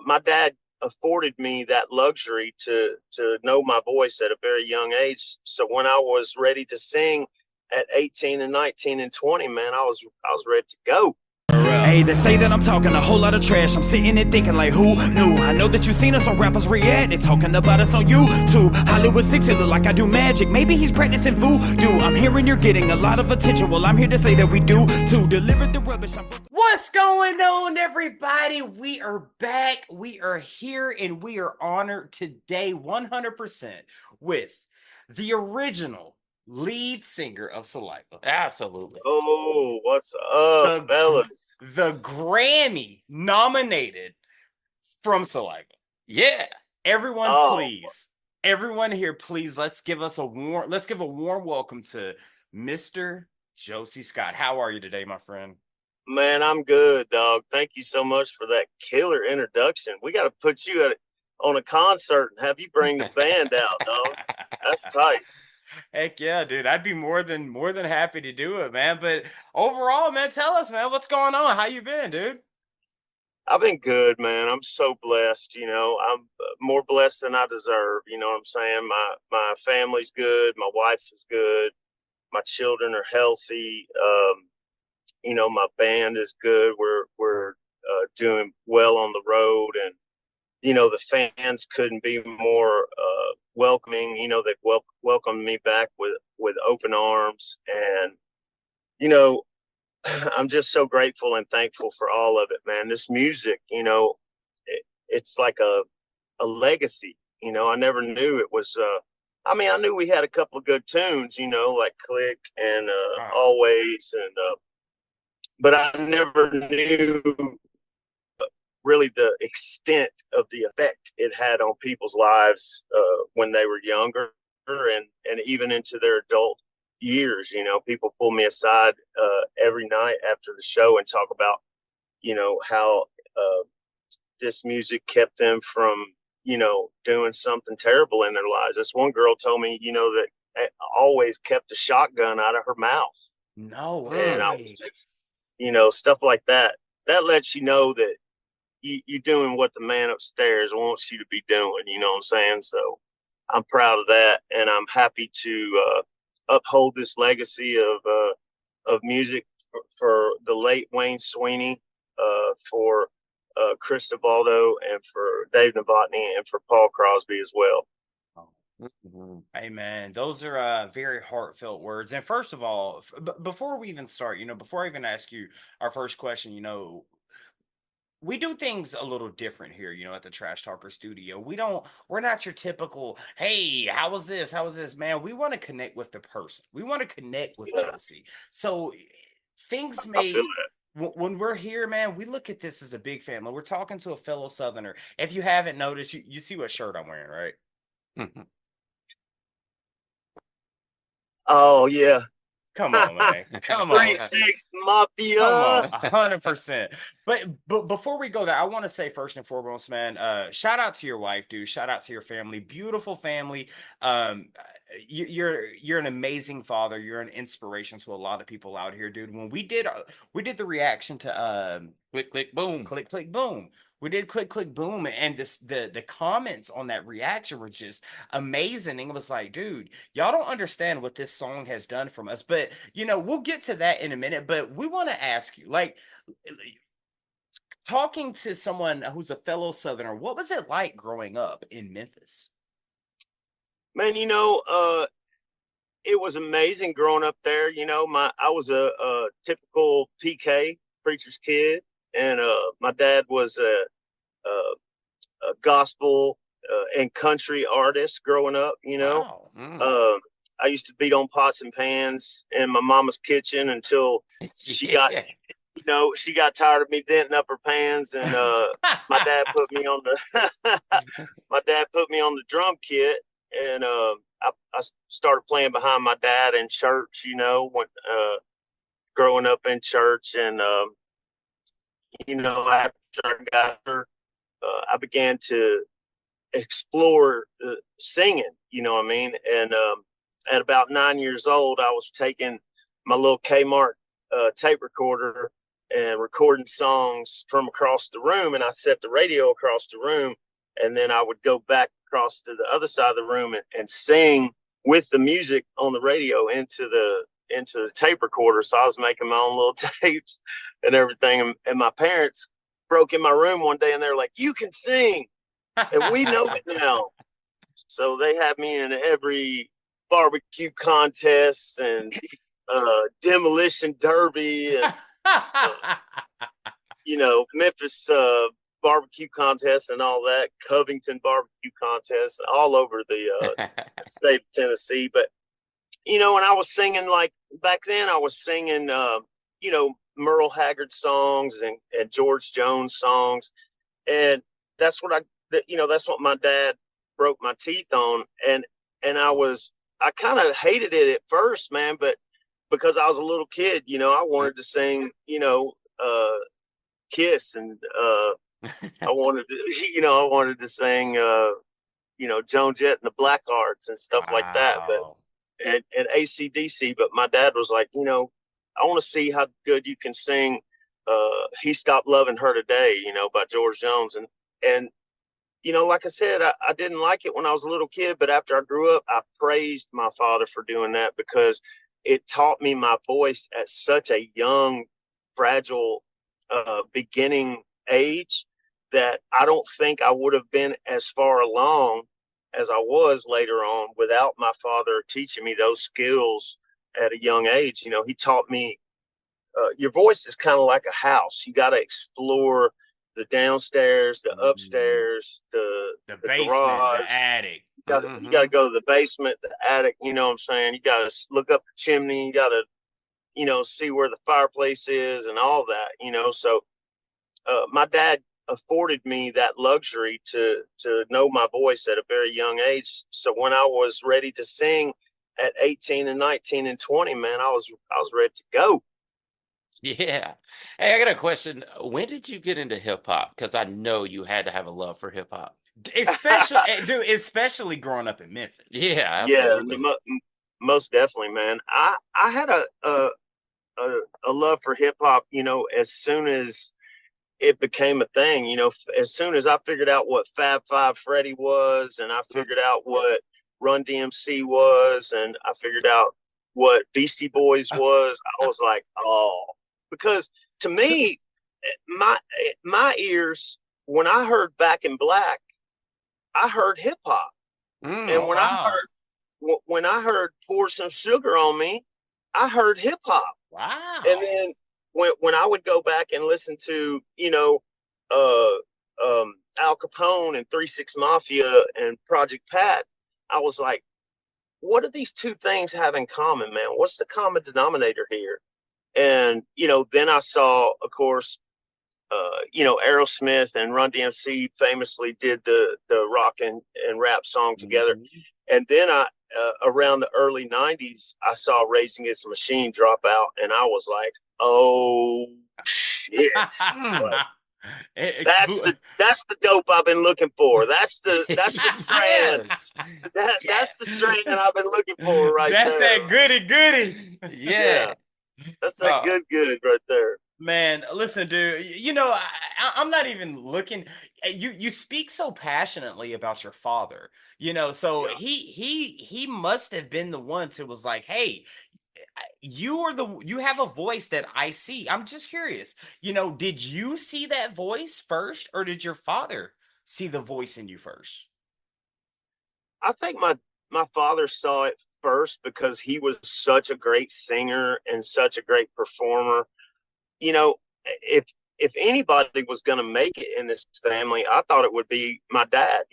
my dad afforded me that luxury to know my voice at a very young age. So when I was ready to sing at 18 and 19 and 20, man, I was ready to go. Hey, they say that I'm talking a whole lot of trash. I'm sitting there thinking like, who knew? I know that you seen us on rappers react. They talking about us on YouTube. Hollywood 6, it look like I do magic. Maybe he's practicing voodoo. I'm hearing you're getting a lot of attention. Well, I'm here to say that we do to deliver the rubbish. What's going on, everybody? We are back. We are here, and we are honored today 100% with the original lead singer of Saliva. Absolutely. Oh, what's up, fellas? The Grammy nominated from Saliva. Yeah. Everyone, please. Everyone here, please. Let's give a warm welcome to Mr. Josey Scott. How are you today, my friend? Man, I'm good, dog. Thank you so much for that killer introduction. We got to put you on a concert and have you bring the band out, dog. That's tight. Heck yeah, dude. I'd be more than happy to do it, man. But overall, man, tell us, man, what's going on? How you been, dude? I've been good, man. I'm so blessed. I'm more blessed than I deserve. You know what I'm saying? My family's good. My wife is good. My children are healthy. My band is good. We're doing well on the road, and the fans couldn't be more welcoming. They've welcomed me back with open arms, and I'm just so grateful and thankful for all of it, man. This music, it's like a legacy. I never knew it was. I knew we had a couple of good tunes, like Click and Always, and but I never knew really the extent of the effect it had on people's lives when they were younger and even into their adult years. People pull me aside every night after the show and talk about, how this music kept them from, doing something terrible in their lives. This one girl told me, that Always kept a shotgun out of her mouth. No way. And I was just, stuff like that. That lets you know that you're doing what the man upstairs wants you to be doing. You know what I'm saying? So I'm proud of that, and I'm happy to uphold this legacy of music for the late Wayne Sweeney, for Chris DeValdo, and for Dave Novotny, and for Paul Crosby as well. Hey man, those are very heartfelt words. And first of all, before we even start, before I even ask you our first question, we do things a little different here, at the Trash Talker studio. We're not your typical, hey, how was this? How was this? Man, we want to connect with the person. We want to connect with Josey. So things when we're here, man, we look at this as a big family. We're talking to a fellow Southerner. If you haven't noticed, you see what shirt I'm wearing, right? Oh, yeah. Come on, man. Come on. 3-6 Mafia. Come on, 100%. But before we go there, I want to say first and foremost, man, shout out to your wife, dude. Shout out to your family. Beautiful family. You're an amazing father. You're an inspiration to a lot of people out here, dude. When we did the reaction to Click, click, boom. Click, click, boom. We did Click, click, boom, and the comments on that reaction were just amazing. And it was like, dude, y'all don't understand what this song has done from us. But we'll get to that in a minute. But we want to ask you, like, talking to someone who's a fellow Southerner, what was it like growing up in Memphis? Man, it was amazing growing up there. I was a typical PK, preacher's kid, and my dad was a gospel and country artist growing up. Wow. I used to beat on pots and pans in my mama's kitchen until she got she got tired of me denting up her pans, and my dad put me on the drum kit, and I started playing behind my dad in church. When growing up in church, and after I got her, I began to explore singing. You know what I mean? And at about 9 years old, I was taking my little Kmart tape recorder and recording songs from across the room, and I set the radio across the room, and then I would go back across to the other side of the room and sing with the music on the radio into the tape recorder. So I was making my own little tapes and everything. And my parents broke in my room one day and they're like, "You can sing." And we know it now. So they had me in every barbecue contest and demolition derby and, Memphis barbecue contest and all that, Covington barbecue contest, all over the state of Tennessee. But, when I was singing, like back then, I was singing, Merle Haggard songs and George Jones songs. And that's what that's what my dad broke my teeth on. And I kind of hated it at first, man, but because I was a little kid, I wanted to sing, Kiss, and I wanted to sing, Joan Jett and the Blackhearts and stuff like that, but and AC/DC. But my dad was like, I want to see how good you can sing He Stopped Loving Her Today, by George Jones. And like I said, I didn't like it when I was a little kid, but after I grew up, I praised my father for doing that because it taught me my voice at such a young, fragile, beginning age that I don't think I would have been as far along as I was later on without my father teaching me those skills at a young age. He taught me your voice is kind of like a house. You got to explore the downstairs, the upstairs, the basement, garage, the attic. You got to go to the basement, the attic. You know what I'm saying? You got to look up the chimney. You got to, see where the fireplace is and all that. So my dad afforded me that luxury to know my voice at a very young age. So when I was ready to sing at 18 and 19 and 20, man, I was ready to go. Yeah. Hey, I got a question. When did you get into hip hop? Because I know you had to have a love for hip hop. Especially growing up in Memphis. Yeah, absolutely. Yeah, most definitely, man. I had a love for hip hop, as soon as it became a thing. As soon as I figured out what Fab Five Freddy was, and I figured out what Run DMC was, and I figured out what Beastie Boys was, I was like, oh, because to me, my ears, when I heard Back in Black, I heard hip hop. And when I heard Pour Some Sugar on Me, I heard hip hop. Wow. And then when I would go back and listen to, Al Capone and 3-6 Mafia and Project Pat, I was like, what do these two things have in common, man? What's the common denominator here? And, then I saw, of course, Aerosmith and Run DMC famously did the rock and rap song together. Mm-hmm. And then around the early 90s, I saw Rage Against the Machine drop out, and I was like, oh, shit. That's the dope I've been looking for. That's the strand. That's the strand that I've been looking for right there. That's that goody. Yeah. That's that good right there. Man, listen, dude, I'm not even looking. You speak so passionately about your father, so yeah. He must have been the one who was like, hey, you have a voice that I see. I'm just curious, did you see that voice first, or did your father see the voice in you first? I think my father saw it first because he was such a great singer and such a great performer. If anybody was going to make it in this family, I thought it would be my dad,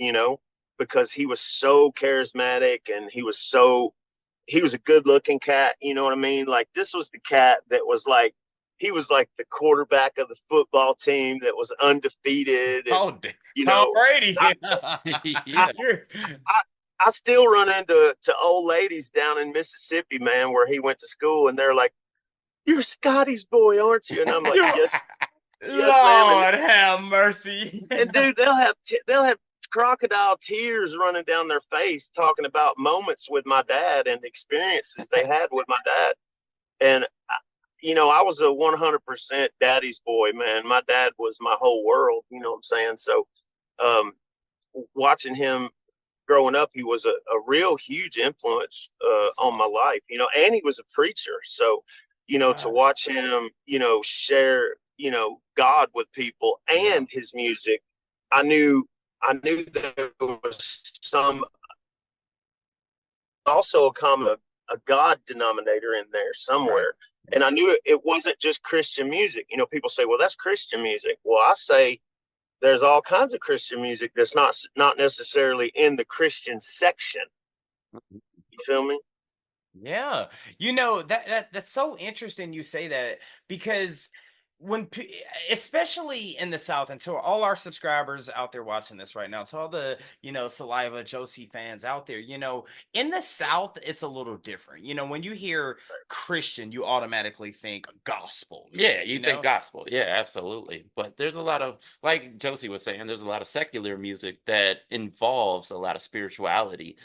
because he was so charismatic and he was a good looking cat. You know what I mean? Like, this was the cat that was like, he was like the quarterback of the football team that was undefeated. And, Tom Brady. I still run into old ladies down in Mississippi, man, where he went to school, and they're like, "You're Scotty's boy, aren't you?" And I'm like, "Yes, Lord have mercy." And dude, they'll have crocodile tears running down their face talking about moments with my dad and experiences they had with my dad. And I was a 100% daddy's boy, man. My dad was my whole world. You know what I'm saying? So, um, watching him growing up, he was a real huge influence That's on my awesome. life, and he was a preacher. So, to Wow. watch him, share, God with people Yeah. and his music, I knew there was some also a God denominator in there Right. somewhere. And I knew it wasn't just Christian music. People say, well, that's Christian music. Well, I say there's all kinds of Christian music that's not necessarily in the Christian section. You feel me? Yeah. That's so interesting you say that, because especially in the South, and to all our subscribers out there watching this right now, to all the, Saliva Josey fans out there, in the South, it's a little different. When you hear Christian, you automatically think gospel Yeah, music, you think gospel. Yeah, absolutely. But there's a lot of, like Josie was saying, there's a lot of secular music that involves a lot of spirituality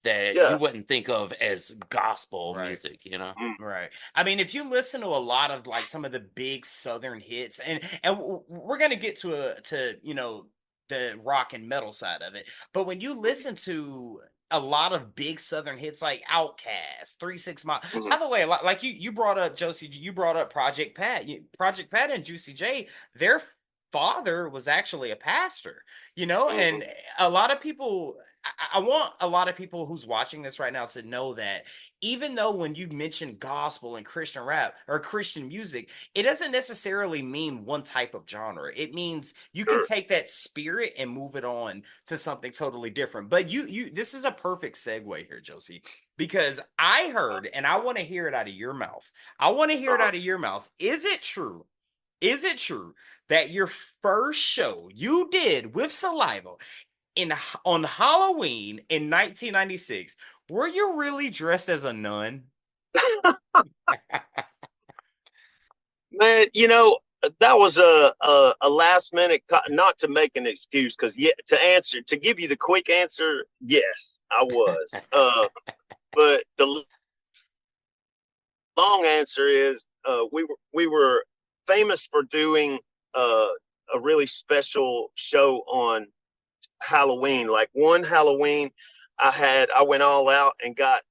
that you Yeah. wouldn't think of as gospel Right. music. Mm. Right. I mean, if you listen to a lot of like some of the big Southern hits, and we're gonna get to the rock and metal side of it, but when you listen to a lot of big Southern hits like Outkast, 3 6 Mile. Mm-hmm. By the way, like you brought up, Josie, you brought up Project Pat. Project Pat and Juicy J, their father was actually a pastor. Mm-hmm. And a lot of people. I want a lot of people who's watching this right now to know that even though when you mention gospel and Christian rap or Christian music, it doesn't necessarily mean one type of genre. It means you can Sure. take that spirit and move it on to something totally different. But this is a perfect segue here, Josie, because I heard, and I want to hear it out of your mouth. I want to hear it Uh-huh. out of your mouth. Is it true? Is it true that your first show you did with Saliva on Halloween in 1996, were you really dressed as a nun? Man, that was a last minute, not to make an excuse, because to give you the quick answer, yes, I was. But the long answer is, we were famous for doing a really special show on Halloween. Like one Halloween, I went all out and got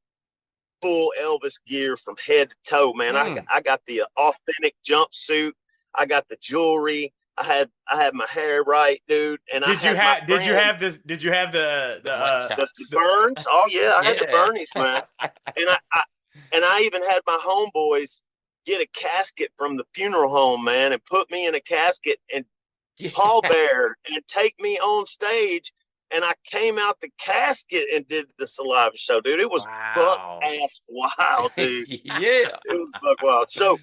full Elvis gear from head to toe, man. Mm. I got the authentic jumpsuit. I got the jewelry. I had my hair right, dude, and I had my Did you have friends. this? Did you have The mud The chops. burns. Oh yeah, I had the Yeah. burnies, man. And I even had my homeboys get a casket from the funeral home, man, and put me in a casket and Yeah. pallbearer and take me on stage. And I came out the casket and did the Saliva show, dude. It was buck Wow. ass wild, dude. Yeah. It was buck wild. So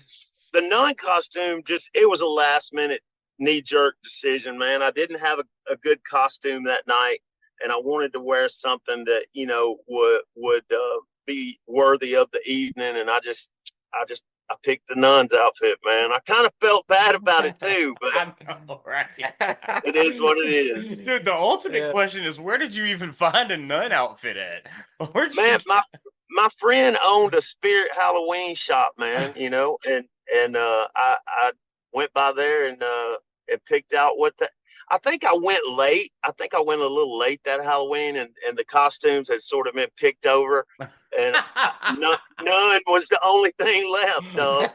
the nun costume, it was a last minute knee jerk decision, man. I didn't have a good costume that night, and I wanted to wear something that would be worthy of the evening. And I picked the nun's outfit, man. I kind of felt bad about it too, but I know, right? it is what it is. Dude, the ultimate Yeah. question is, where did you even find a nun outfit at? Where'd you Man, get? my friend owned a Spirit Halloween shop, man. And I went by there and picked out I think I went late. I think I went a little late that Halloween, and the costumes had sort of been picked over, and none was the only thing left, dog.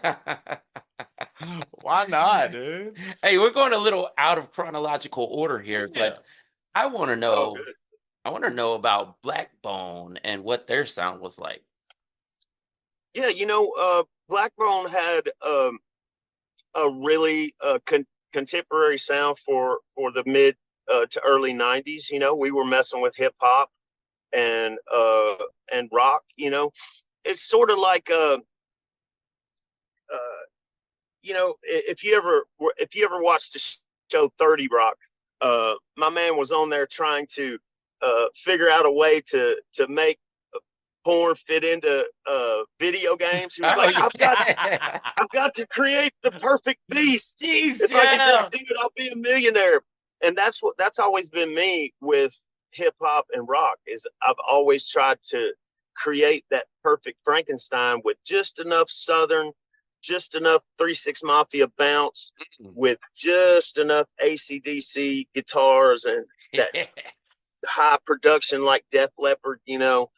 Why not, dude? Hey, we're going a little out of chronological order here, Yeah. but I want to It's all know good. I want to know about Blackbone and what their sound was like. Yeah, Blackbone had a really contemporary sound for the mid to early '90s. We were messing with hip hop and rock. It's sort of like if you ever watched the show 30 Rock, my man was on there trying to figure out a way to make porn fit into video games. He was Oh like, yeah. I've got to create the perfect beast. Jeez, If I can yeah. just do it, I'll be a millionaire. And that's always been me with hip hop and rock. Is I've always tried to create that perfect Frankenstein with just enough Southern just enough 3-6 Mafia bounce with just enough AC/DC guitars and that high production like Def Leppard, you know.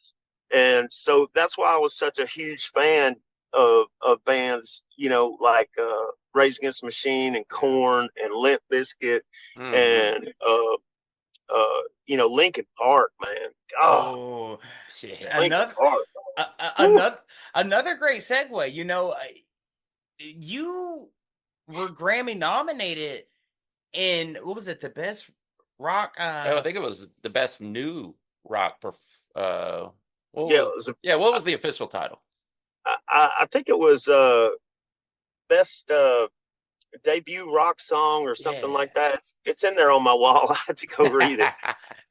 And so that's why I was such a huge fan of bands, you know, like Rage Against the Machine and Korn and Limp Bizkit and you know, Linkin Park, man. Oh, Linkin Park. another great segue. You know, you were Grammy nominated in, what was it, the best rock? I think it was the best new rock. What was the official title? I think it was best debut rock song or something like that. It's in there on my wall. I had to go read it.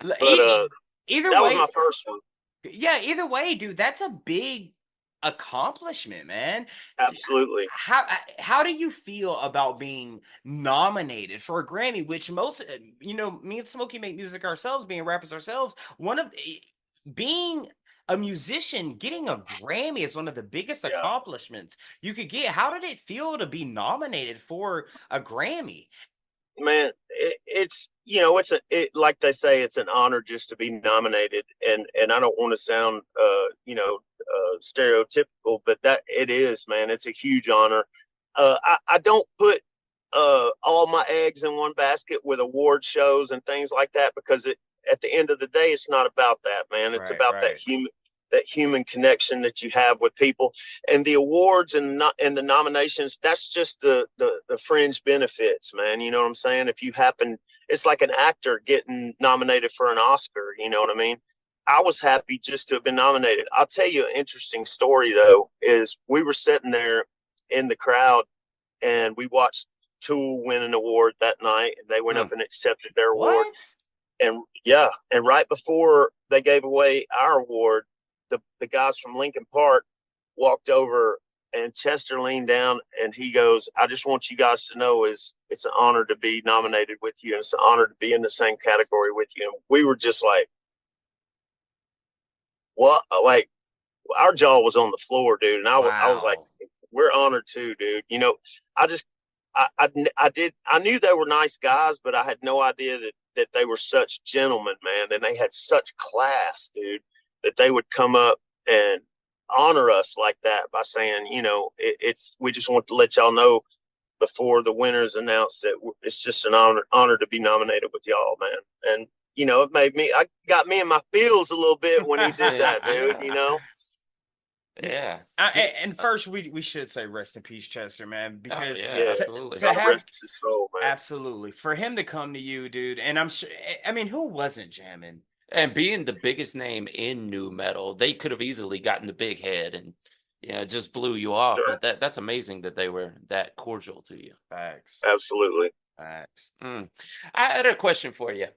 But either that way, was my first one. Yeah, either way, dude, that's a big accomplishment, man. Absolutely. How do you feel about being nominated for a Grammy, which most, you know, me and Smokey make music ourselves, being rappers ourselves, being a musician, getting a Grammy is one of the biggest accomplishments you could get. How did it feel to be nominated for a Grammy? Man, it's, you know, like they say, it's an honor just to be nominated, and I don't want to sound you know, stereotypical, but that it is, man. It's a huge honor. I don't put all my eggs in one basket with award shows and things like that, because at the end of the day, it's not about that, man. It's about that human connection that you have with people, and the awards and the nominations. That's just the fringe benefits, man. You know what I'm saying? If you happen, it's like an actor getting nominated for an Oscar. You know what I mean? I was happy just to have been nominated. I'll tell you an interesting story though. Is we were sitting there in the crowd and we watched Tool win an award that night, and they went up and accepted their award. And and right before they gave away our award, the guys from Linkin Park walked over, and Chester leaned down and he goes, "I just want you guys to know it's an honor to be nominated with you, and it's an honor to be in the same category with you." And we were just like, what? Like, our jaw was on the floor, dude. And I was like, we're honored too, dude. You know, I knew they were nice guys, but I had no idea that they were such gentlemen, man. And they had such class, dude, that they would come up and honor us like that by saying, you know, we just want to let y'all know before the winners announced that it's just an honor to be nominated with y'all, man. And, you know, it got me in my feels a little bit when he did that, dude, you know? Yeah. And first, we should say rest in peace, Chester, man, because absolutely. Rest his soul, man. Absolutely. For him to come to you, dude, and I'm sure, I mean, who wasn't jamming? And being the biggest name in nu metal, they could have easily gotten the big head and, you know, just blew you off. Sure. But that's amazing that they were that cordial to you. Facts. Absolutely. Facts. I had a question for you.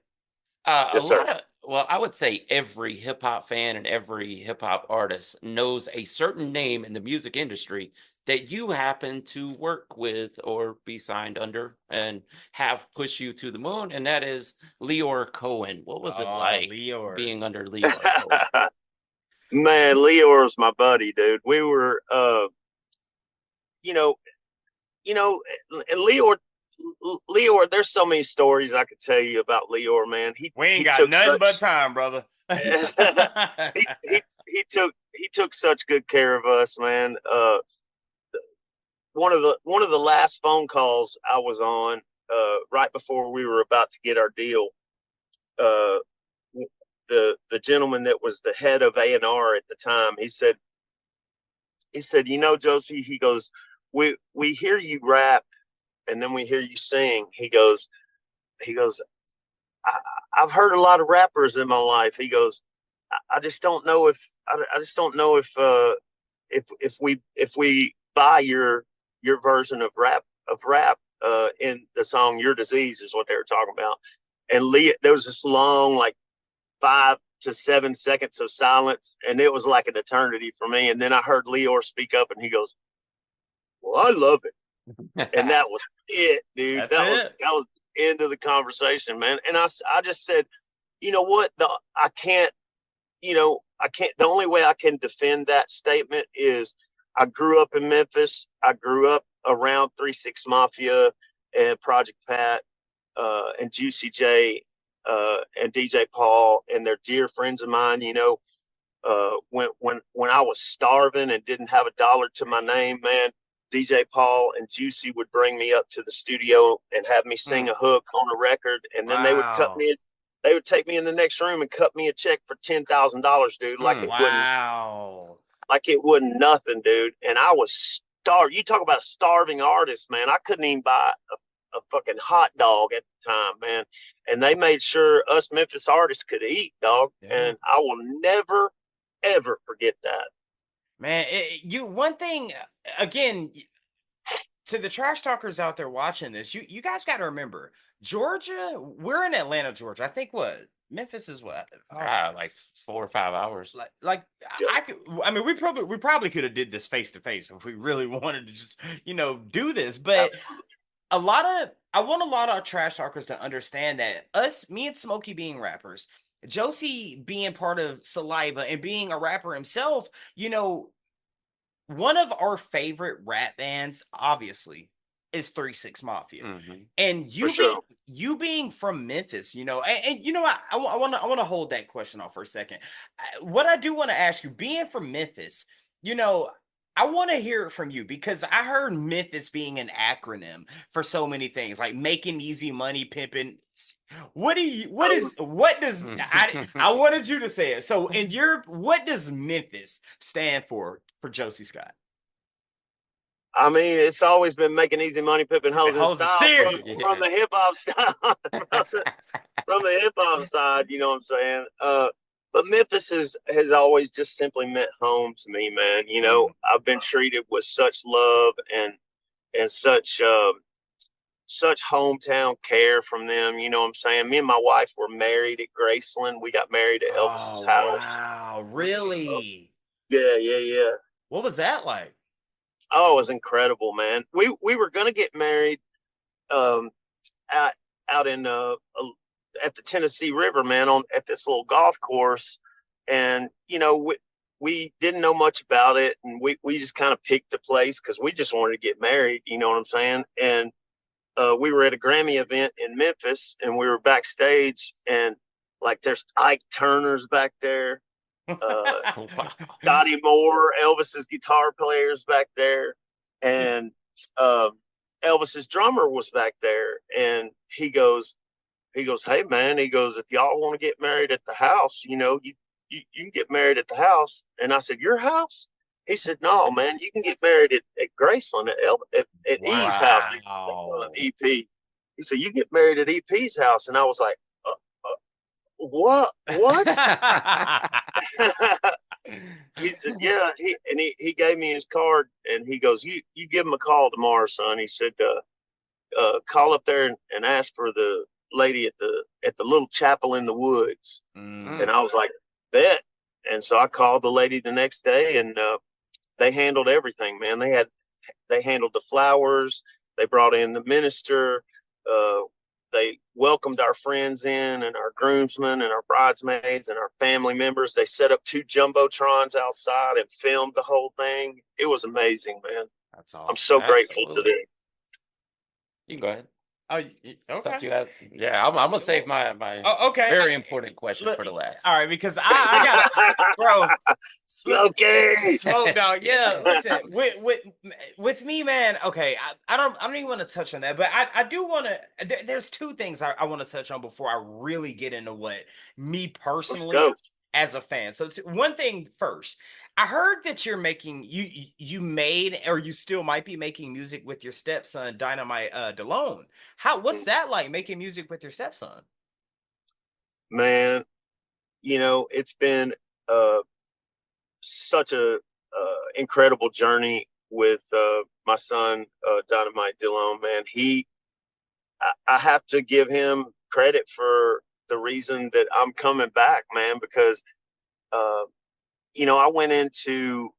Yes, sir. I would say every hip hop fan and every hip hop artist knows a certain name in the music industry that you happen to work with or be signed under and have push you to the moon, and that is Leor Cohen. What was it like being under Leor Cohen? Man, Leor was my buddy, dude. We were, you know, and Leor, there's so many stories I could tell you about Leor, man. We ain't got nothing but time, brother. he took such good care of us, man. One of the last phone calls I was on, right before we were about to get our deal, the gentleman that was the head of A&R at the time, he said, you know, Josey, he goes, we hear you rap and then we hear you sing. He goes, I've heard a lot of rappers in my life. He goes, I just don't know if we buy your version of rap in the song "Your Disease" is what they were talking about. And there was this long, like 5 to 7 seconds of silence, and it was like an eternity for me. And then I heard Leor speak up, and he goes, "Well, I love it," and that was it, dude. That was the end of the conversation, man. And I just said, you know what? I can't. The only way I can defend that statement is I grew up in Memphis. I grew up around 3-6 Mafia and Project Pat, and Juicy J, and DJ Paul, and they're dear friends of mine. You know, when I was starving and didn't have a dollar to my name, man, DJ Paul and Juicy would bring me up to the studio and have me sing a hook on a record, and then they would cut Wow. me. They would take me in the next room and cut me a check for $10,000, dude. Wow. Like it wasn't nothing, dude. And I was starved. You talk about a starving artist, man. I couldn't even buy a fucking hot dog at the time, man. And they made sure us Memphis artists could eat, dog. Yeah. And I will never, ever forget that. Man, one thing again, to the trash talkers out there watching this, you guys got to remember, Georgia, we're in Atlanta, Georgia. I think what Memphis is what? Like 4 or 5 hours. I mean, we probably could have did this face to face if we really wanted to just, do this. But I want a lot of trash talkers to understand that me and Smokey being rappers, Josey being part of Saliva and being a rapper himself, one of our favorite rap bands, obviously, is 3-6 Mafia. And you being from Memphis, and I want to hold that question off for a second. What I do want to ask you, being from Memphis, I want to hear it from you, because I heard Memphis being an acronym for so many things, like making easy money, pimping. I wanted you to say it. So what does Memphis stand for Josey Scott? I mean, it's always been making easy money, pimping hoes in style from the hip hop style, from the hip hop side. You know what I'm saying? But Memphis has always just simply meant home to me, man. You know, I've been treated with such love and such hometown care from them. You know what I'm saying? Me and my wife were married at Graceland. We got married at Elvis's house. Wow, really? Yeah. What was that like? Oh, it was incredible, man. We were gonna get married out in at the Tennessee River, man, at this little golf course, and we didn't know much about it, and we just kind of picked the place because we just wanted to get married. You know what I'm saying? And we were at a Grammy event in Memphis, and we were backstage, and like there's Ike Turner's back there. Scotty Moore, Elvis's guitar players back there, and Elvis's drummer was back there, and he goes, hey man, he goes, if y'all want to get married at the house, you can get married at the house. And I said, your house? He said, no, man, you can get married at Graceland at E's house. EP. He said, you get married at EP's house, and I was like, what? He said, yeah. He gave me his card, and he goes, you give him a call tomorrow, son. He said, call up there and ask for the lady at the little chapel in the woods. And I was like, bet. And so I called the lady the next day, and they handled everything, man. They handled the flowers. They brought in the minister. They welcomed our friends in, and our groomsmen and our bridesmaids and our family members. They set up 2 jumbotrons outside and filmed the whole thing. It was amazing, man. That's awesome. I'm so grateful to them. You can go ahead. Oh, okay. I'm gonna save my very important question for the last. All right, because I got bro. Smoke dog. Yeah, listen. With me, man. Okay, I don't even want to touch on that, but I do want to. There's 2 things I want to touch on before I really get into what me personally as a fan. So one thing first. I heard that you're making you made, or you still might be making music with your stepson, Dynamite DeLone. What's that like, making music with your stepson? Man, it's been such a incredible journey with my son, Dynamite DeLone. Man, I have to give him credit for the reason that I'm coming back, man, because I went into,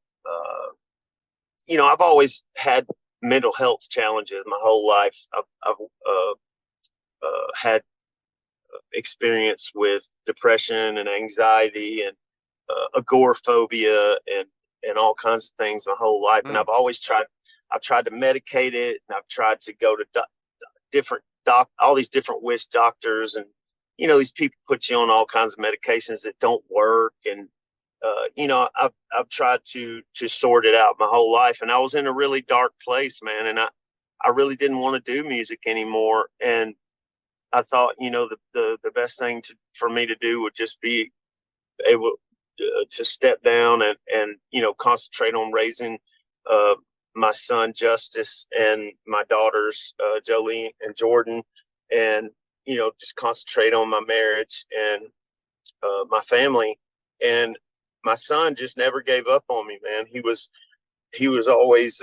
I've always had mental health challenges my whole life. I've had experience with depression and anxiety and agoraphobia and all kinds of things my whole life. And I've tried to medicate it, and I've tried to go to different all these different witch doctors, and these people put you on all kinds of medications that don't work. And I've tried to sort it out my whole life, and I was in a really dark place, man, and I really didn't want to do music anymore. And I thought, the best thing for me to do would just be able to step down and concentrate on raising my son Justice and my daughters Jolie and Jordan, and just concentrate on my marriage and my family. And my son just never gave up on me, man. He was always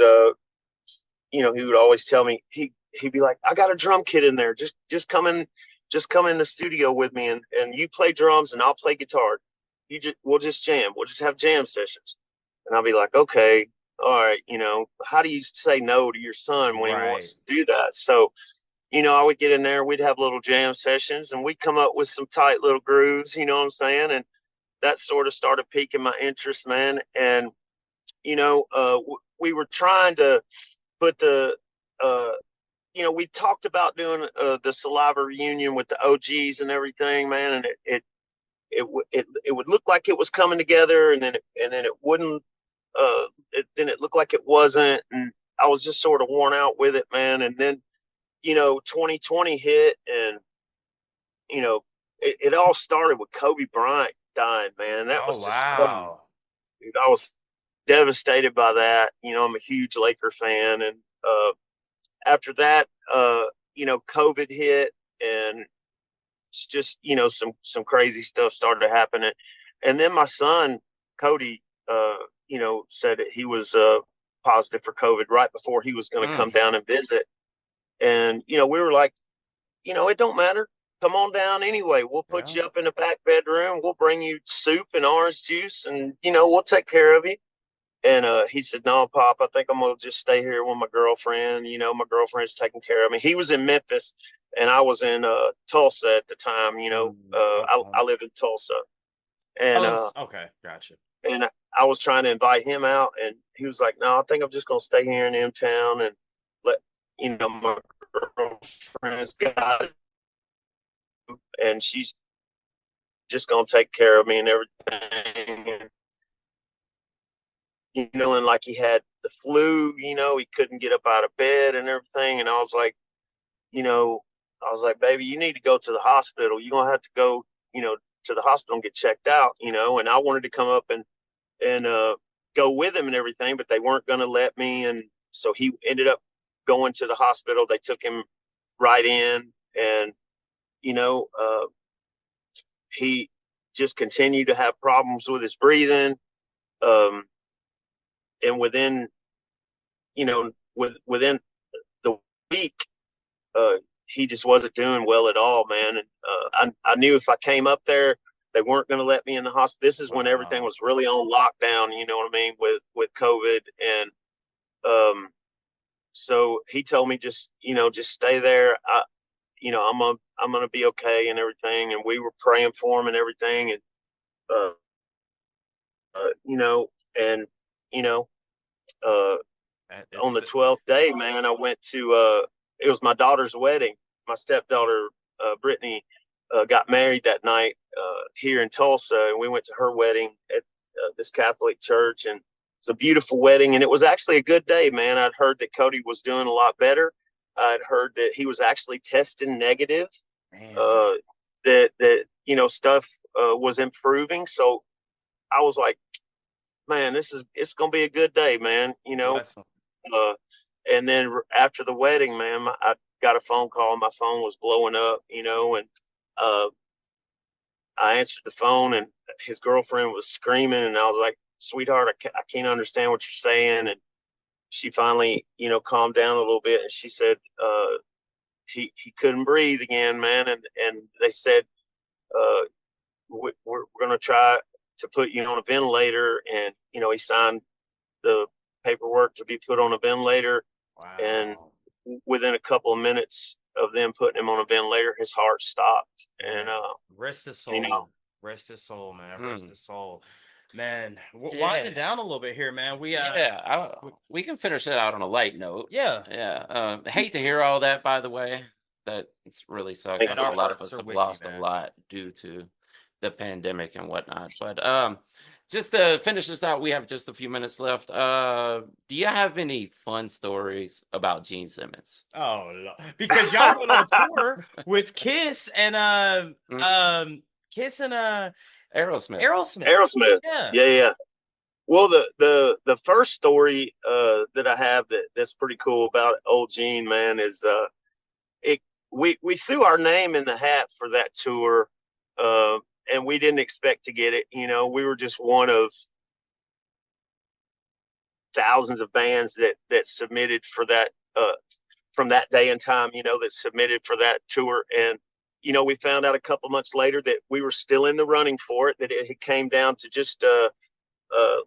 he would always tell me, he'd be like, I got a drum kit in there, just come in the studio with me, and you play drums and I'll play guitar. We'll just jam. We'll just have jam sessions. And I'll be like, okay, all right, how do you say no to your son when he wants to do that? So, I would get in there, we'd have little jam sessions, and we'd come up with some tight little grooves, you know what I'm saying? And that sort of started piquing my interest, man. And, we were trying to put we talked about doing the Saliva reunion with the OGs and everything, man. And it would look like it was coming together, and then it wouldn't. Then it looked like it wasn't, and I was just sort of worn out with it, man. And then 2020 hit, and it all started with Kobe Bryant dying, man. That was just wow. Dude, I was devastated by that. I'm a huge Laker fan, and after that, COVID hit, and it's just some crazy stuff started happening. And then my son Cody said that he was positive for COVID right before he was going to come down and visit. And we were like, it don't matter, come on down anyway, we'll put you up in the back bedroom, we'll bring you soup and orange juice, and we'll take care of you. And he said, no, Pop, I think I'm going to just stay here with my girlfriend. My girlfriend's taking care of me. He was in Memphis, and I was in Tulsa at the time. I live in Tulsa. And okay, gotcha. And I was trying to invite him out, and he was like, no, I think I'm just going to stay here in M-Town and let, my girlfriend's got it, and she's just going to take care of me and everything. And like he had the flu, he couldn't get up out of bed and everything. And I was like, baby, you need to go to the hospital. You're going to have to go, to the hospital and get checked out, and I wanted to come up and go with him and everything, but they weren't going to let me. And so he ended up going to the hospital. They took him right in, and, he just continued to have problems with his breathing. And within the week, he just wasn't doing well at all, man. And I knew if I came up there, they weren't going to let me in the hospital. This is when everything was really on lockdown, you know what I mean, with COVID. And so he told me just stay there. I'm gonna be okay and everything. And we were praying for him and everything. And and on the 12th day, man, I went to it was my daughter's wedding. My stepdaughter Brittany got married that night here in Tulsa, and we went to her wedding at this Catholic church, and it was a beautiful wedding. And it was actually a good day, man. I'd heard that Cody was doing a lot better. I'd heard that he was actually testing negative, that stuff was improving. So I was like, man, it's gonna be a good day, man. Awesome. And then after the wedding, man, I got a phone call. My phone was blowing up, and I answered the phone, and his girlfriend was screaming, and I was like, sweetheart, I can't understand what you're saying. And she finally, calmed down a little bit, and she said, he couldn't breathe again, man. And they said, we're going to try to put you on a ventilator. And, he signed the paperwork to be put on a ventilator. Wow. And within a couple of minutes of them putting him on a ventilator, his heart stopped. And rest his soul. Rest his soul, man. Rest his soul. Man, wind it Yeah. down a little bit here, man. We can finish it out on a light note. Yeah, Yeah. Hate to hear all that, by the way. That it's really sucks. I man, know our a lot of hearts us are have with you, lost a man. lot due to the pandemic and whatnot. But just to finish this out, we have just a few minutes left. Do you have any fun stories about Gene Simmons? Oh, because y'all went on tour with Kiss and Kiss and Aerosmith. Aerosmith. Aerosmith. Yeah. Yeah. Well, the first story that I have that's pretty cool about old Gene, man, is it we threw our name in the hat for that tour, uh, and we didn't expect to get it. You know, we were just one of thousands of bands that submitted for that from that day and time. You know, that submitted for that tour, and you know, we found out a couple months later that we were still in the running for it. That it came down to just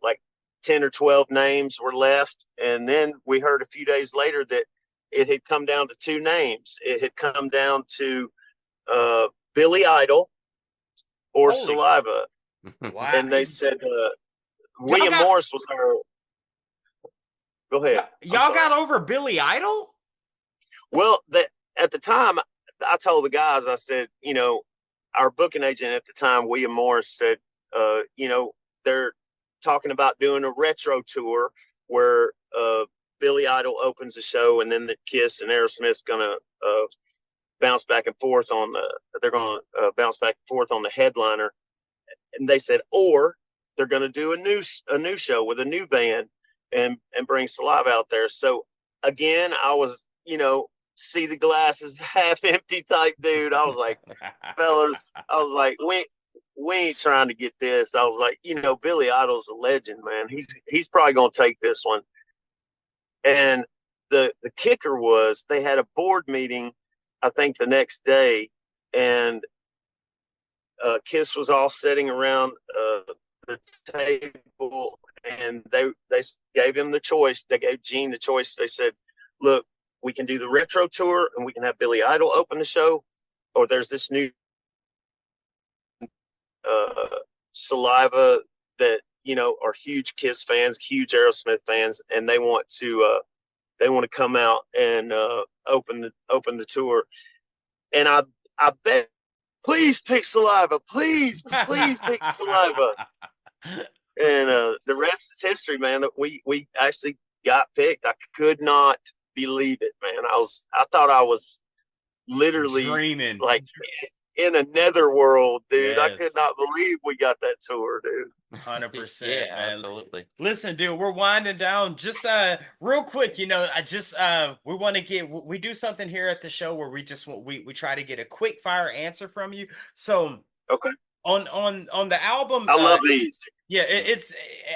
like 10 or 12 names were left. And then we heard a few days later that it had come down to two names. It had come down to Billy Idol or Holy Saliva. wow. And they said Y'all William got Morris was our. Go ahead. y'all got over Billy Idol? Well, that at the time, I told the guys, I said, you know, our booking agent at the time, William Morris, said, you know, they're talking about doing a retro tour where Billy Idol opens the show, and then the Kiss and Aerosmith's gonna bounce back and forth on the. They're gonna bounce back and forth on the headliner, and they said, or they're gonna do a new show with a new band and bring Saliva out there. So again, I was, you know, see the glasses half empty type dude. I was like, fellas, I was like, we ain't trying to get this. I was like, you know, Billy Idol's a legend, man. He's probably gonna take this one. And the kicker was they had a board meeting, I think the next day, and Kiss was all sitting around the table, and they gave him the choice. They gave Gene the choice. They said, look, we can do the retro tour and we can have Billy Idol open the show, or there's this new Saliva that, you know, are huge Kiss fans, huge Aerosmith fans, and they want to come out and open the tour. And I bet, please pick Saliva, please pick Saliva. And the rest is history, man. That we actually got picked. I could not believe it, man. I thought I was literally Dreaming. like in a netherworld, dude. I Yes. could not believe we got that tour, dude. 100%. Yeah, man. absolutely. Listen, dude, we're winding down. Just real quick, you know, I just we want to we do something here at the show where we try to get a quick fire answer from you. So Okay. On the album, I love these. yeah,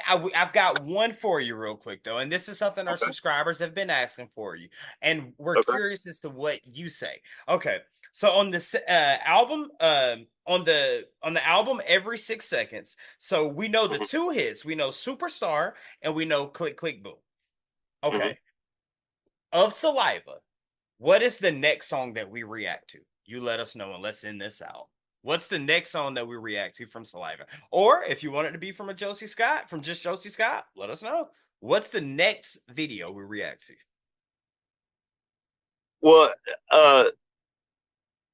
I've got one for you real quick though, and this is something our Okay. subscribers have been asking for you, and we're Okay. curious as to what you say. Okay, so on this album, on the album, Every 6 Seconds. So we know the two hits. We know Superstar and we know Click Click Boom. Okay, of Saliva, what is the next song that we react to? You let us know, and let's end this out. What's the next song that we react to from Saliva? Or if you want it to be from just Josey Scott, let us know. What's the next video we react to? Well,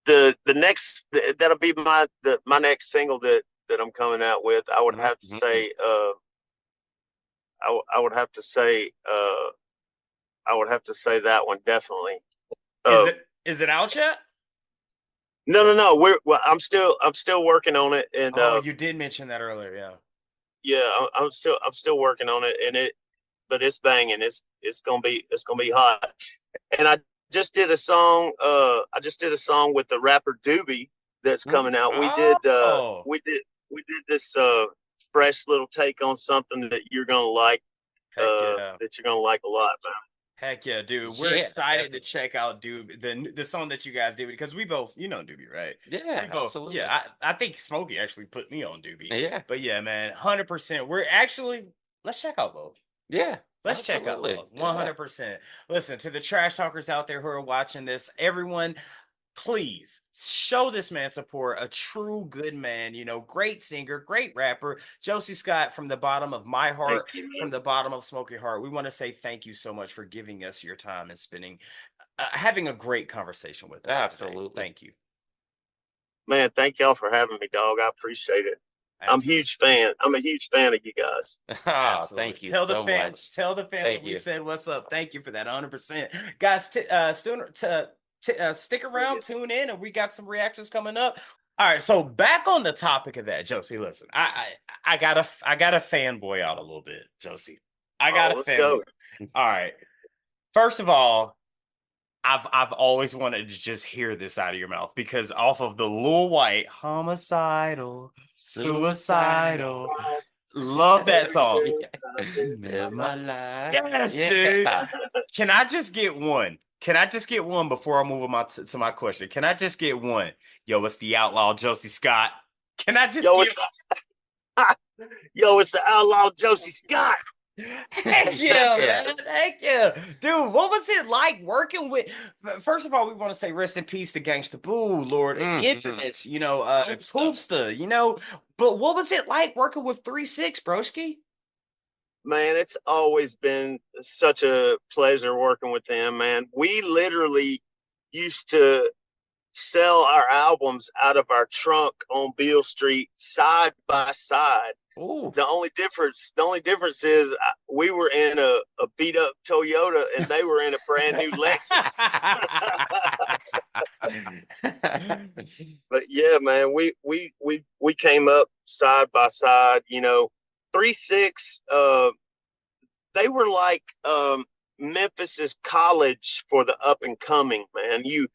the next that'll be my next single that I'm coming out with. I would have to say I would have to say that one definitely. Is it out yet? No. I'm still working on it, and you did mention that earlier, yeah. Yeah, I'm still working on it, but it's banging. It's gonna be hot. And I just did a song. I just did a song with the rapper Doobie that's coming out. We did this fresh little take on something that you're gonna like. That you're gonna like a lot, man. Heck yeah, dude. We're excited to check out Doobie, the song that you guys did, because we both, you know Doobie, right? Yeah, absolutely. Yeah, I think Smokey actually put me on Doobie. Yeah. But yeah, man, 100%. Let's check out both. Yeah. Let's check out both. 100%. Listen, to the trash talkers out there who are watching this, everyone, please show this man support. A true good man, great singer, great rapper. Josey Scott, from the bottom of my heart, Thank you, from man. the bottom of Smokey Heart, we want to say thank you so much for giving us your time and having a great conversation with us today. Absolutely. Thank you. Man, thank y'all for having me, dog. I appreciate it. I'm a huge fan. I'm a huge fan of you guys. Oh, thank you Tell so the fam, much. Tell the family Thank we you. said what's up. Thank you for that, 100%. Guys, stick around, tune in, and we got some reactions coming up. All right, so back on the topic of that, Josey. Listen, I gotta fanboy out a little bit, Josey. Let's go. All right. First of all, I've always wanted to just hear this out of your mouth, because off of the Lil White homicidal, suicidal. Love that song. Live my life. Yes, dude. Can I just get one? Can I just get one before I move on to my question? Can I just get one? Yo, it's the outlaw Josey Scott. Can I just it's the outlaw Josey Scott. Heck yeah, man. Heck yeah. Dude, what was it like working with? First of all, we want to say rest in peace to Gangsta Boo, Lord Infamous, Poopsta, But what was it like working with 3-6, broski? Man, it's always been such a pleasure working with them, man. We literally used to sell our albums out of our trunk on Beale Street side by side. Ooh. The only difference is we were in a beat up Toyota and they were in a brand new Lexus. But yeah, man, we came up side by side. 3-6. They were like Memphis's college for the up and coming, man. You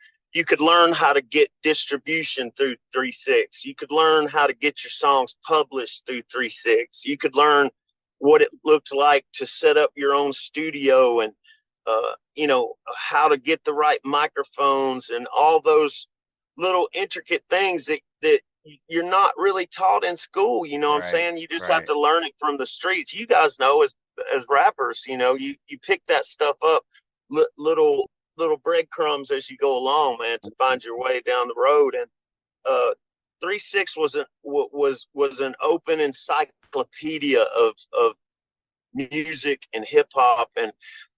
could learn how to get distribution through 3-6. You could learn how to get your songs published through 3-6. You could learn what it looked like to set up your own studio and, how to get the right microphones and all those little intricate things that you're not really taught in school. You know what I'm saying? You just have to learn it from the streets. You guys know as rappers, you pick that stuff up, little breadcrumbs as you go along, man, to find your way down the road. And 3-6 was an open encyclopedia of music and hip hop, and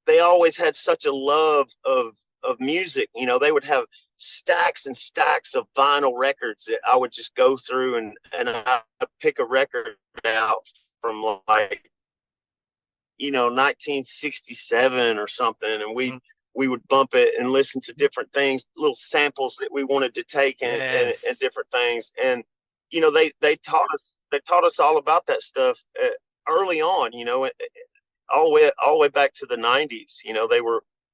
they always had such a love of music. They would have stacks and stacks of vinyl records that I would just go through and I pick a record out from like 1967 or something, and we would bump it and listen to different things, little samples that we wanted to take and different things. And they taught us all about that stuff early on. All the way back to the 90s.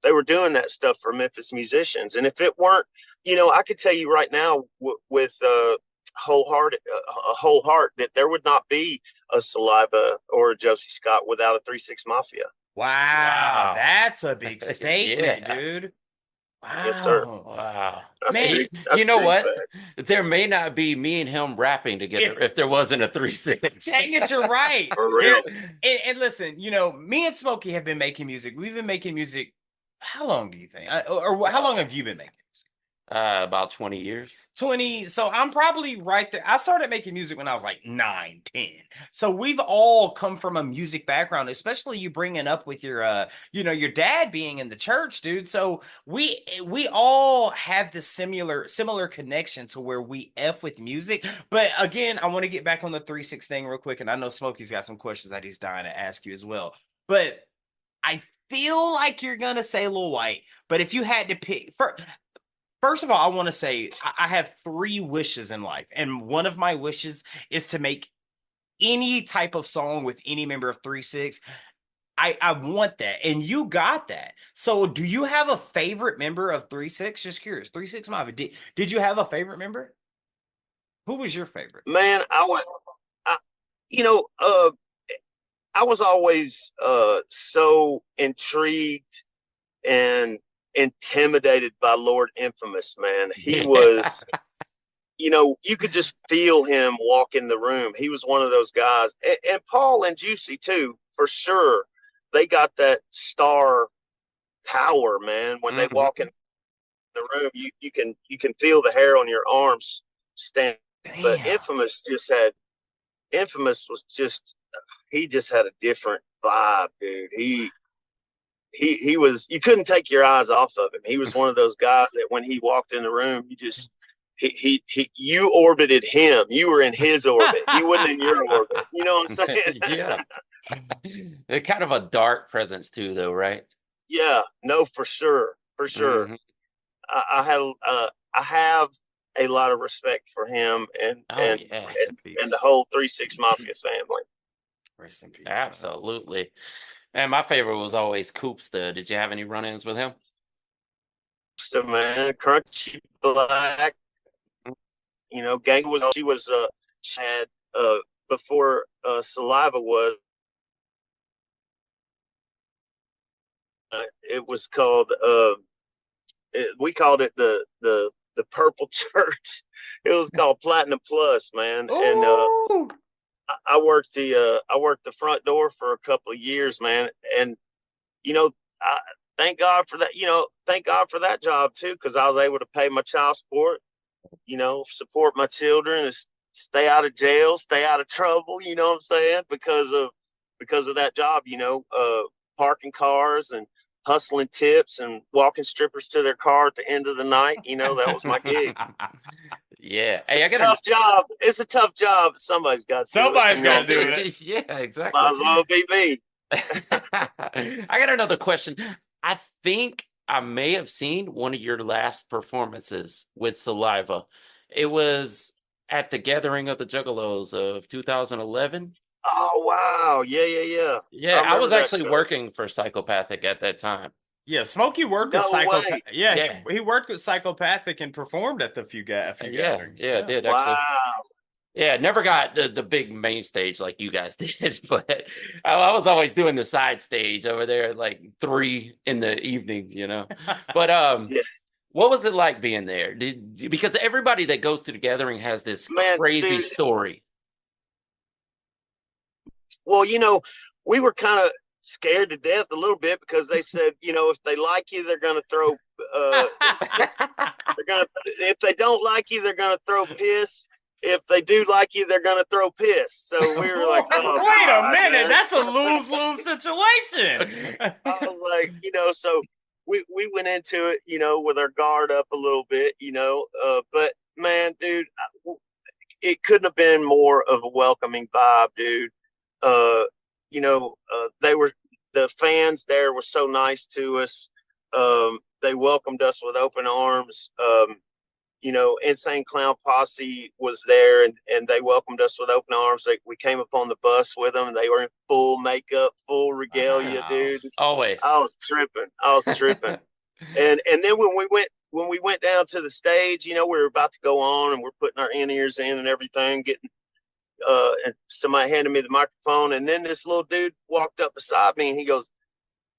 They were doing that stuff for Memphis musicians. And if it weren't, I could tell you right now with a whole heart that there would not be a Saliva or a Josey Scott without a 3-6 Mafia. Wow, that's a big statement, dude. Wow. Yes, sir. Wow. Man, you know what? There may not be me and him rapping together if there wasn't a 3-6. Dang it, you're right. For real. And listen, me and Smokey have been making music. We've been making music. How long do you think? Or how long have you been making music? About 20 years. 20. So I'm probably right there. I started making music when I was like 9, 10. So we've all come from a music background, especially you bringing up with your, your dad being in the church, dude. So we all have this similar connection to where we F with music. But again, I want to get back on the 3-6 thing real quick. And I know Smokey's got some questions that he's dying to ask you as well. But I feel like you're going to say Lil White. But if you had to pick... First of all, I want to say I have 3 wishes in life. And one of my wishes is to make any type of song with any member of 3-6. I want that. And you got that. So do you have a favorite member of 3-6? Just curious. 3-6 Mafia. Did you have a favorite member? Who was your favorite? Man, I was always so intrigued and intimidated by Lord Infamous, man. He was, you could just feel him walk in the room. He was one of those guys. And Paul and Josey too, for sure. They got that star power, man, when they walk in the room, you can feel the hair on your arms stand. But Damn. Infamous was just, he just had a different vibe, dude. He was, you couldn't take your eyes off of him. He was one of those guys that when he walked in the room, you orbited him. You were in his orbit. He wasn't in your orbit. You know what I'm saying? Yeah. They're kind of a dark presence too, though, right? Yeah, no, for sure. For sure. Mm-hmm. I have a lot of respect for him and the whole 3-6 Mafia family. Rest in peace. Absolutely. And my favorite was always Coops, though. Did you have any run-ins with him? So, man, Crunchy Black, you know, Gang was, she had, before Saliva was, it was called, we called it the Purple Church. It was called Platinum Plus, man. Ooh. And I worked the front door for a couple of years, man. And you know, thank God for that. You know, thank God for that job too, because I was able to pay my child support. You know, support my children, stay out of jail, stay out of trouble. You know what I'm saying? Because of that job. You know, parking cars and hustling tips and walking strippers to their car at the end of the night. You know, that was my gig. Yeah. Hey, it's a tough job. It's a tough job. Somebody's got to do it. Yeah, exactly. Might as well be me. I got another question. I think I may have seen one of your last performances with Saliva. It was at the Gathering of the Juggalos of 2011. Oh, wow. Yeah. Yeah, I was actually working for Psychopathic at that time. Yeah, Smokey worked with Psychopathic. Yeah. He worked with Psychopathic and performed at a few gatherings. Yeah, did actually. Wow. Yeah, never got the big main stage like you guys did, but I was always doing the side stage over there at like 3 in the evening, you know. But Yeah. what was it like being there? Because everybody that goes to the gathering has this crazy story. Well, you know, we were kind of scared to death a little bit because they said, you know, if they like you, they're going to throw. If they don't like you, they're going to throw piss. If they do like you, they're going to throw piss. So we were like, oh, wait a minute, man. that's a lose-lose situation. I was like, you know, so we went into it, you know, with our guard up a little bit, you know, but man, dude, it couldn't have been more of a welcoming vibe, dude. You know, the fans there were so nice to us. They welcomed us with open arms. You know, Insane Clown Posse was there and they welcomed us with open arms. We came up on the bus with them and they were in full makeup, full regalia, dude. Always. I was tripping. And then when we went down to the stage, you know, we were about to go on and we're putting our in-ears in and everything, and somebody handed me the microphone, and then this little dude walked up beside me and he goes,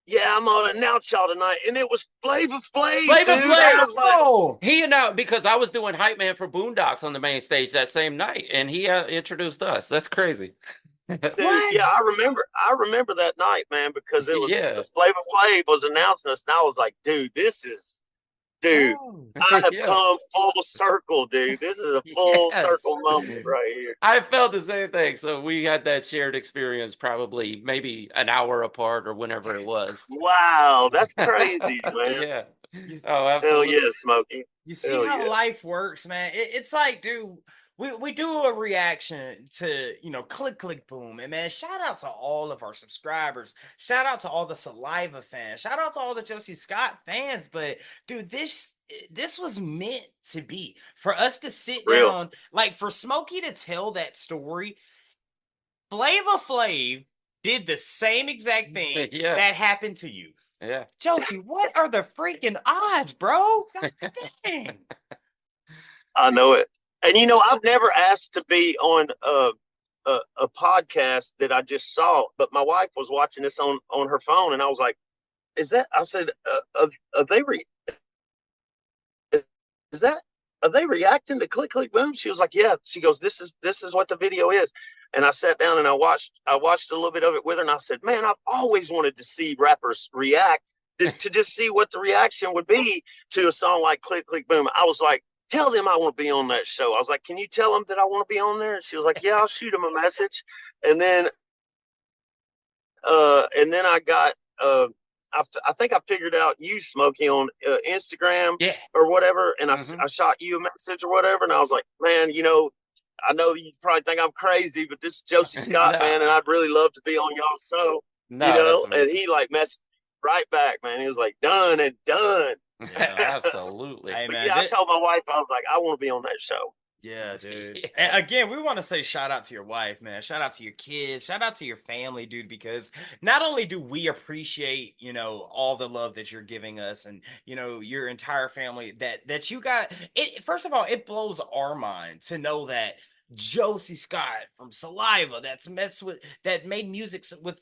yeah, I'm gonna announce y'all tonight. And it was Flavor Flav. Flavor Flav. He announced, because I was doing Hype Man for Boondocks on the main stage that same night, and he introduced us. That's crazy. Dude, yeah, I remember that night, man, because it was Flavor Flav was announcing us, and I was like, dude, I have come full circle, dude. This is a full circle moment right here. I felt the same thing. So we had that shared experience probably maybe an hour apart or whenever it was. Wow, that's crazy, man. Yeah. Oh, absolutely. Hell yeah, Smokey. You see how life works, man. It's like, dude, we do a reaction to, you know, click, boom. And man, shout out to all of our subscribers. Shout out to all the Saliva fans. Shout out to all the Josey Scott fans. But dude, this was meant to be. For us to sit down, like for Smokey to tell that story. Flavor Flav did the same exact thing that happened to you. Yeah. Josey, what are the freaking odds, bro? God dang. I know it. And, you know, I've never asked to be on a podcast that I just saw, but my wife was watching this on her phone, and I was like, I said, are they reacting to Click, Click, Boom? She was like, yeah. She goes, this is what the video is. And I sat down and I watched a little bit of it with her, and I said, man, I've always wanted to see rappers react to just see what the reaction would be to a song like Click Click Boom. I was like, tell them I want to be on that show. I was like, can you tell them that I want to be on there? And she was like, yeah, I'll shoot them a message. And then I got I think I figured out you, Smokey, on Instagram Yeah. or whatever, and Mhm. I shot you a message or whatever, and I was like, man, you know, I know you probably think I'm crazy, but this is Josey Scott, man, and No, I'd really love to be on y'all's show, you no, that's know. And amazing. he like messaged right back, man. He was like, done and done. Yeah. Absolutely. Hey, But man. yeah, I told my wife, I was like, I want to be on that show. Yeah, dude. Yeah. And again, we want to say shout out to your wife, man. Shout out to your kids. Shout out to your family, dude, because not only do we appreciate, you know, all the love that you're giving us and, you know, your entire family that you got it. First of all, it blows our mind to know that Josey Scott from Saliva that made music with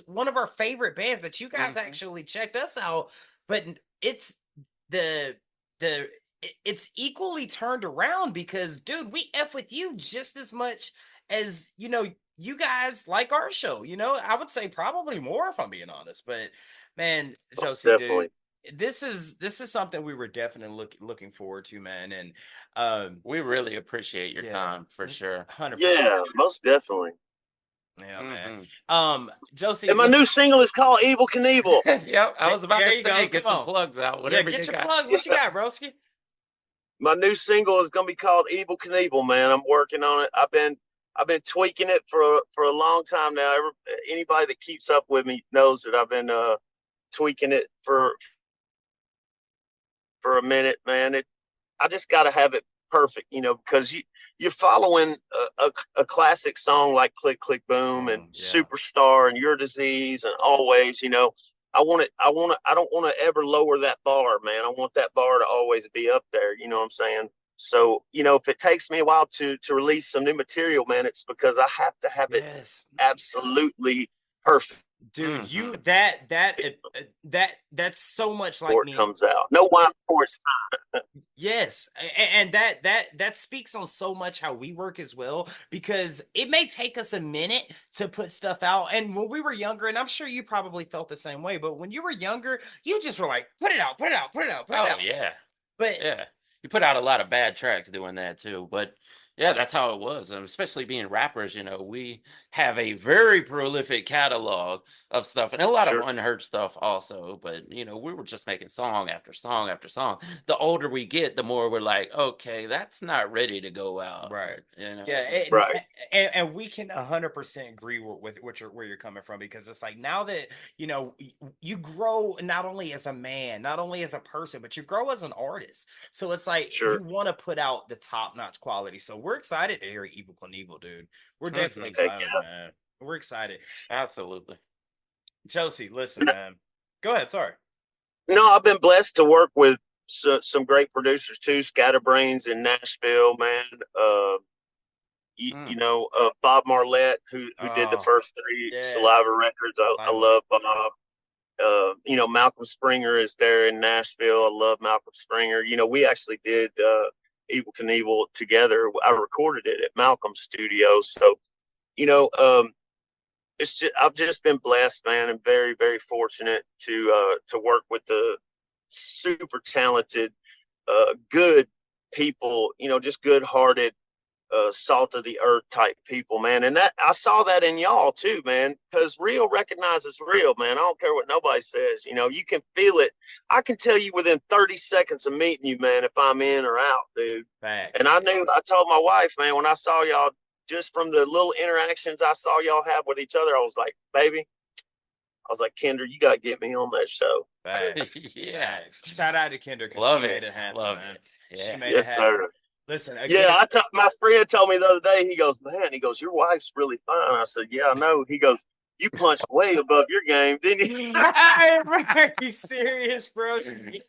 one of our favorite bands that you guys Mhm. actually checked us out, but it's the the it's equally turned around because dude, we F with you just as much as you know you guys like our show. You know, I would say probably more if I'm being honest. But man, Josey, dude, Definitely. this is something we were definitely looking forward to, man. And We really appreciate your yeah, time for sure. 100%. Yeah, most definitely. Yeah, man. Mhm. Josey, And my listen, new single is called Evil Knievel. Yep, I was about there to you go. say, get Come some on. plugs out, Yeah, whatever you get your got. plug. What you got, broski? My new single is gonna be called Evil Knievel, man. I'm working on it. I've been tweaking it for a long time now. Anybody that keeps up with me knows that I've been tweaking it for a minute, man. I just got to have it perfect, you know, because you're following a classic song like Click Click Boom and Yeah. Superstar and Your Disease and Always, you know. I don't want to ever lower that bar, man. I want that bar to always be up there, you know what I'm saying? So, you know, if it takes me a while to release some new material, man, it's because I have to have it Yes. absolutely perfect Dude, you Mhm. that's so much like before it me. comes out. No wine before it's Yes, and that speaks on so much how we work as well because it may take us a minute to put stuff out. And when we were younger, and I'm sure you probably felt the same way, but when you were younger, you just were like, put it out, put it out, put it out, put it Oh out. yeah. But Yeah. You put out a lot of bad tracks doing that too, but yeah, that's how it was. Especially being rappers, we have a very prolific catalog of stuff and a lot of sure. unheard stuff also. But we were just making song after song after song. The older we get, the more we're like, okay, that's not ready to go out. right. You know? Yeah, Right. and we can 100% agree with what where you're coming from because it's like now that you grow not only as a man, not only as a person, but you grow as an artist. So it's like Sure. you want to put out the top notch quality. So we're excited to hear Evil Knievel, dude. We're definitely Mhm. Heck excited, yeah. man. We're excited. Absolutely. Josey, listen, man. Go ahead. Sorry. No, I've been blessed to work with some great producers too. Scatterbrains in Nashville, man. Mm. Bob Marlette, who did the Oh, first three yes. Saliva records. I Saliva. love Bob. Malcolm Springer is there in Nashville. I love Malcolm Springer. You know, we actually did Evil Knievel together. I recorded it at Malcolm's studio. So, you know, it's just I've just been blessed, man, and very, very fortunate to work with the super talented, good people. You know, just good hearted, salt of the earth type people, man. And that I saw that in y'all too, man. Because real recognizes real, man. I don't care what nobody says. You know, you can feel it. I can tell you within 30 seconds of meeting you, man, if I'm in or out, dude. And Facts. I told my wife, man, when I saw y'all, just from the little interactions I saw y'all have with each other, I was like, baby, I was like, Kendra, you got to get me on that show. Facts. Yeah. Facts. Shout out to Kendra because she Love made it. it happen, Love man. it. She Yeah. made it Yes, happen. sir. Listen, Yeah, again, my friend told me the other day, he goes, man, your wife's really fine. I said, yeah, I know. He goes, you punched way above your game, didn't you? are you serious, bro?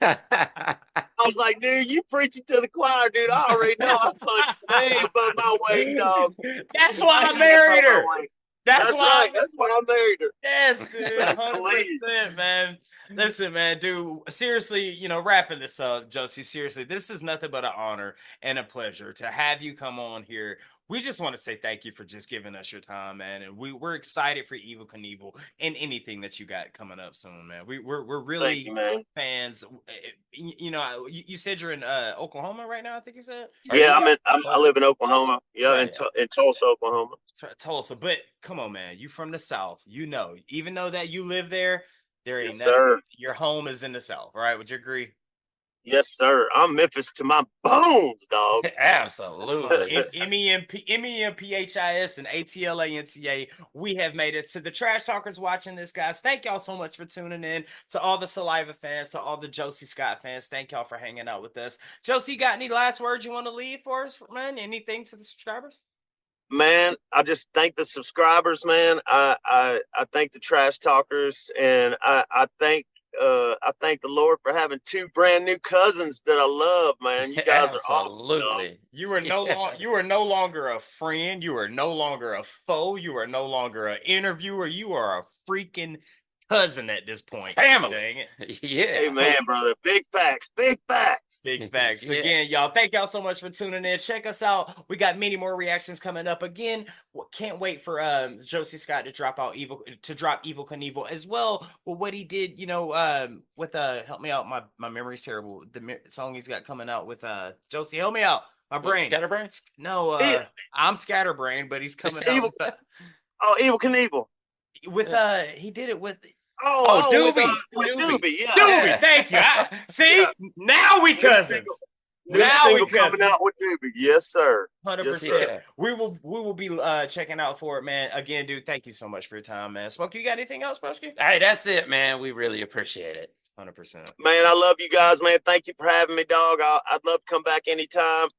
I was like, dude, you preaching to the choir, dude. I already know I punched way above my weight, dog. That's why I Way married above my her. weight. That's That's why right. That's why I married her. yes, dude, Best believe. 100%, man. Listen, man, dude, seriously, wrapping this up, Josie, seriously, this is nothing but an honor and a pleasure to have you come on here. we just want to say thank you for just giving us your time, man. And we're excited for Evel Knievel and anything that you got coming up soon, man. We're Thank really you, man. fans. You know, you said you're in Oklahoma right now, I think you said. Yeah, I live in Oklahoma. Yeah, Right. in Tulsa, Oklahoma. Tulsa, but come on, man. You from the South. You know, even though that you live there, there ain't Yes, nothing. sir. Your home is in the South, right? Would you agree? Yes, sir. I'm Memphis to my bones, dog. Absolutely. MEMPHIS and ATLANTA. We have made it to the trash talkers watching this, guys. Thank y'all so much for tuning in. To all the Saliva fans, to all the Josey Scott fans, thank y'all for hanging out with us. Josey, you got any last words you want to leave for us, man? Anything to the subscribers? Man, I just thank the subscribers, man. I thank the trash talkers, and I thank the Lord for having two brand new cousins that I love, man. You guys are awesome, dog. Absolutely. You are no longer a friend. You are no longer a foe. You are no longer an interviewer. You are a freaking cousin at this point. Family. Dang it. Yeah. Hey, man, brother. Big facts. Big facts. Big facts. Yeah. Again, y'all, thank y'all so much for tuning in. Check us out. We got many more reactions coming up. Again, can't wait for Josey Scott to drop Evel Knievel as well. Well, what he did, you know, with help me out, my memory's terrible. The song he's got coming out with Josey, help me out. My brain. Scatterbrain? No, I'm scatterbrain, but he's coming out Evel Knievel. with he did it with Doobie. With Doobie. Doobie, yeah. Doobie. Thank you. See, Yeah. now we cousins. New Now we single coming cousins. out with Doobie. Yes, sir. 100%. Yeah. We will be checking out for it, man. Again, dude, thank you so much for your time, man. Smokey, you got anything else, Broski? Hey, that's it, man. We really appreciate it. 100%. Man, I love you guys, man. Thank you for having me, dog. I'd love to come back anytime.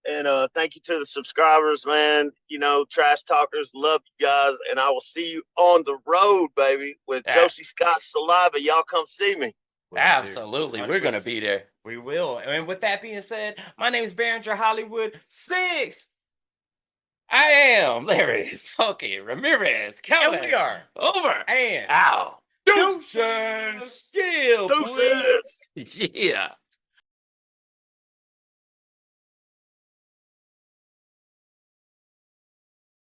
And thank you to the subscribers, man. You know, trash talkers, love you guys. And I will see you on the road, baby, with Josey Scott's Saliva. Y'all come see me. Absolutely. We're going to be there. We will. And with that being said, my name is Behringer Hollywood 6. I am. There it is. Funky Ramirez. And we are over and out. Deuces. Deuces. Yeah.